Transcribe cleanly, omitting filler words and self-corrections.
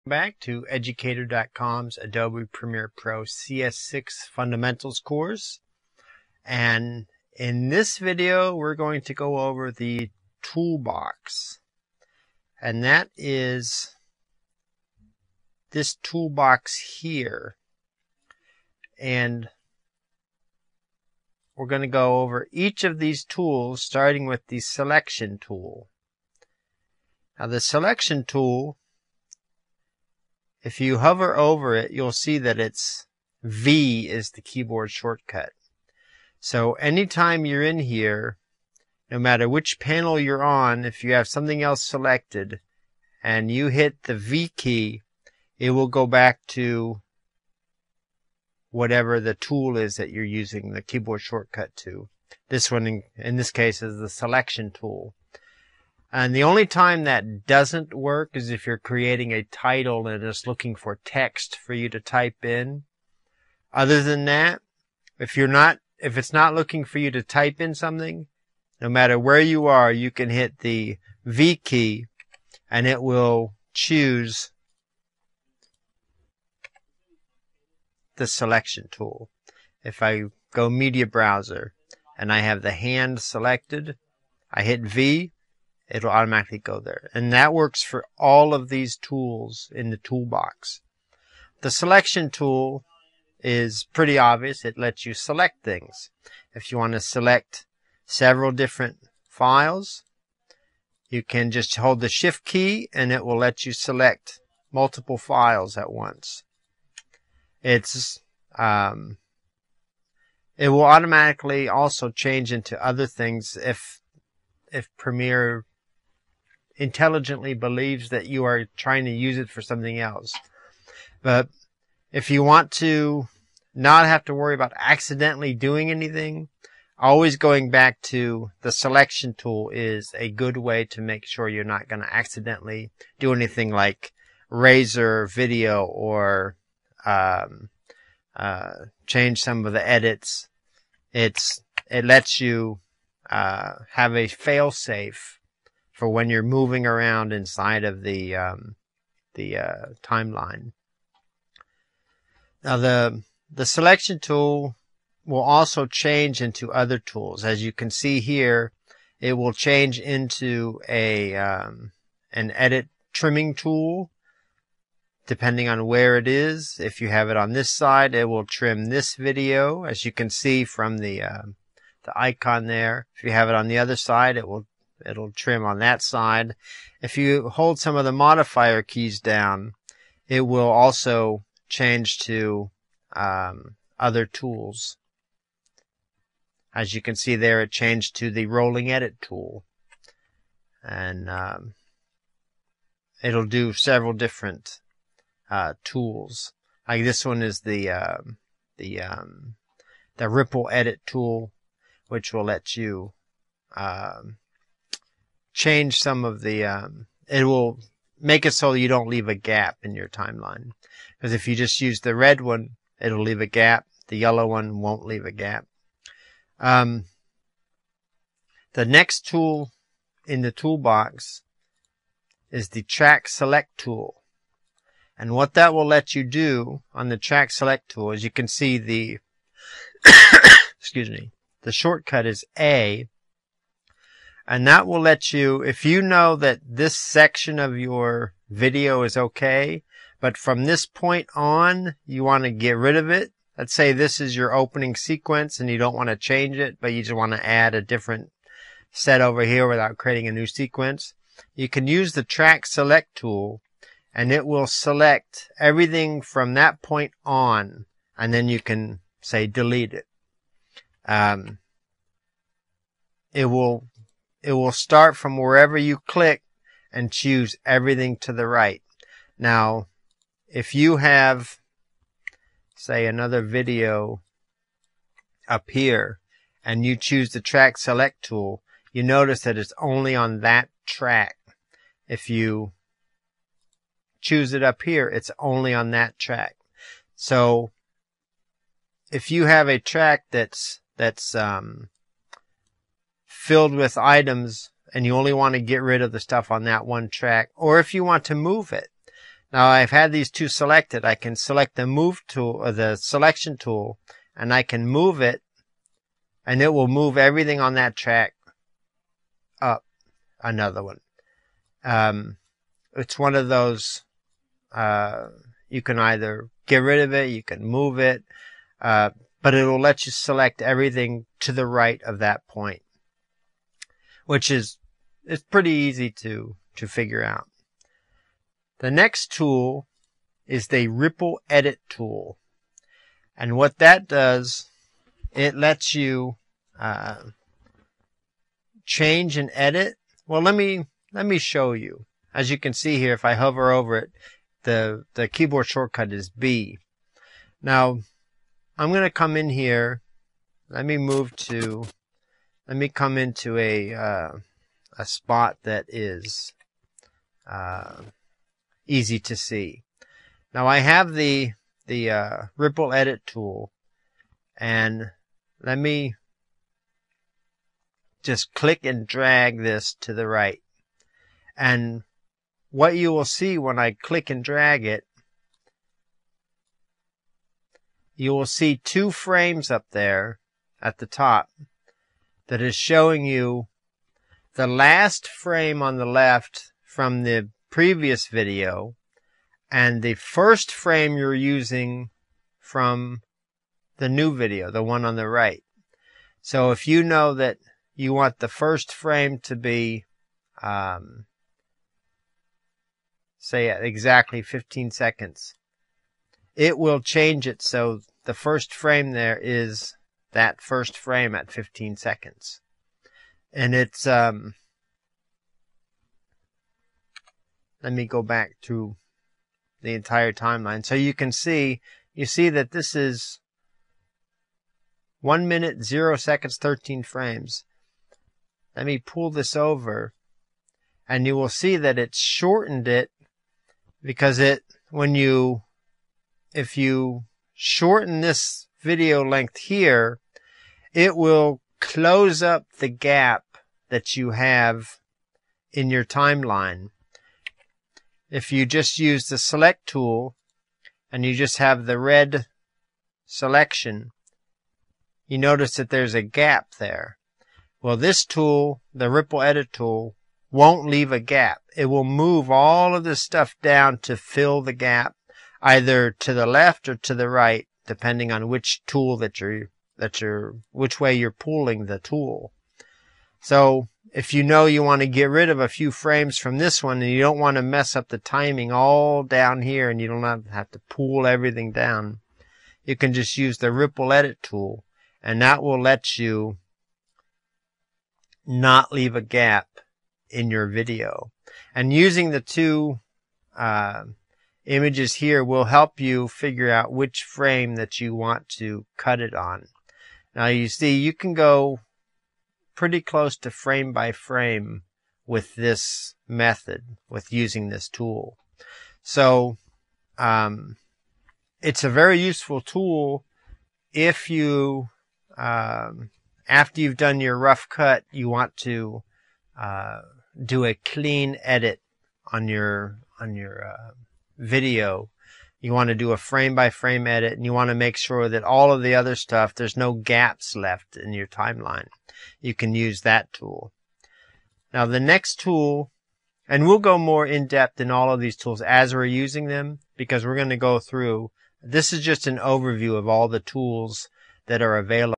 Back to Educator.com's Adobe Premiere Pro CS6 Fundamentals course, and in this video we're going to go over the Toolbox, and that is this toolbox here, and we're going to go over each of these tools starting with the selection tool. Now the selection tool, if you hover over it, you'll see that it's V is the keyboard shortcut. So anytime you're in here, no matter which panel you're on, if you have something else selected and you hit the V key, it will go back to whatever the tool is that you're using the keyboard shortcut to. This one, in this case, is the selection tool. And the only time that doesn't work is if you're creating a title and it's looking for text for you to type in. Other than that, if it's not looking for you to type in something, no matter where you are, you can hit the V key and it will choose the selection tool. If I go media browser and I have the hand selected, I hit V, it'll automatically go there. And that works for all of these tools in the toolbox. The selection tool is pretty obvious. It lets you select things. If you want to select several different files, you can just hold the Shift key and it will let you select multiple files at once. It will automatically also change into other things if Premiere intelligently believes that you are trying to use it for something else. But if you want to not have to worry about accidentally doing anything, always going back to the selection tool is a good way to make sure you're not going to accidentally do anything like razor video or change some of the edits. It lets you have a fail-safe for when you're moving around inside of the timeline. Now the selection tool will also change into other tools. As you can see here, it will change into an edit trimming tool depending on where it is. If you have it on this side, it will trim this video, as you can see from the icon there. If you have it on the other side, it'll trim on that side. If you hold some of the modifier keys down, it will also change to other tools. As you can see there, it changed to the rolling edit tool, and it'll do several different tools. Like this one is the ripple edit tool, which will let you change some of the it will make it so you don't leave a gap in your timeline, because if you just use the red one, it'll leave a gap. The yellow one won't leave a gap. The next tool in the toolbox is the track select tool, and what that will let you do on the track select tool, as you can see, the excuse me, the shortcut is A. And that will let you, if you know that this section of your video is okay, but from this point on, you want to get rid of it. Let's say this is your opening sequence and you don't want to change it, but you just want to add a different set over here without creating a new sequence. You can use the track select tool and it will select everything from that point on, and then you can say delete it. It will start from wherever you click and choose everything to the right. Now, if you have, say, another video up here and you choose the track select tool, you notice that it's only on that track. If you choose it up here, it's only on that track. So if you have a track that's filled with items and you only want to get rid of the stuff on that one track, or if you want to move it, Now I've had these two selected. I can select the move tool or the selection tool, and I can move it, and it will move everything on that track up another one. It's one of those, you can either get rid of it, you can move it, but it will let you select everything to the right of that point, which is, it's pretty easy to figure out. The next tool is the Ripple Edit tool. And what that does, it lets you change and edit. Well, let me show you. As you can see here, if I hover over it, the keyboard shortcut is B. Now, I'm going to come in here. Let me come into a spot that is easy to see. Now I have the Ripple Edit tool, and let me just click and drag this to the right. And what you will see when I click and drag it, you will see 2 frames up there at the top that is showing you the last frame on the left from the previous video and the first frame you're using from the new video, the one on the right. So if you know that you want the first frame to be say at exactly 15 seconds, it will change it so the first frame there is that first frame at 15 seconds. And it's let me go back to the entire timeline so you can see, you see that this is 1 minute 0 seconds 13 frames. Let me pull this over, and you will see that it's shortened it because if you shorten this video length here, it will close up the gap that you have in your timeline. If you just use the select tool and you just have the red selection, you notice that there's a gap there. Well, this tool, the Ripple Edit tool, won't leave a gap. It will move all of this stuff down to fill the gap, either to the left or to the right, depending on which tool which way you're pulling the tool. So if you know you want to get rid of a few frames from this one and you don't want to mess up the timing all down here and you don't have to pull everything down, you can just use the Ripple Edit tool, and that will let you not leave a gap in your video. And using the 2 images here will help you figure out which frame that you want to cut it on. Now you see you can go pretty close to frame by frame with this method, with using this tool. So it's a very useful tool if you after you've done your rough cut, you want to do a clean edit on your video. You want to do a frame by frame edit, and you want to make sure that all of the other stuff, there's no gaps left in your timeline. You can use that tool. Now the next tool, and we'll go more in depth in all of these tools as we're using them, because we're going to go through, this is just an overview of all the tools that are available.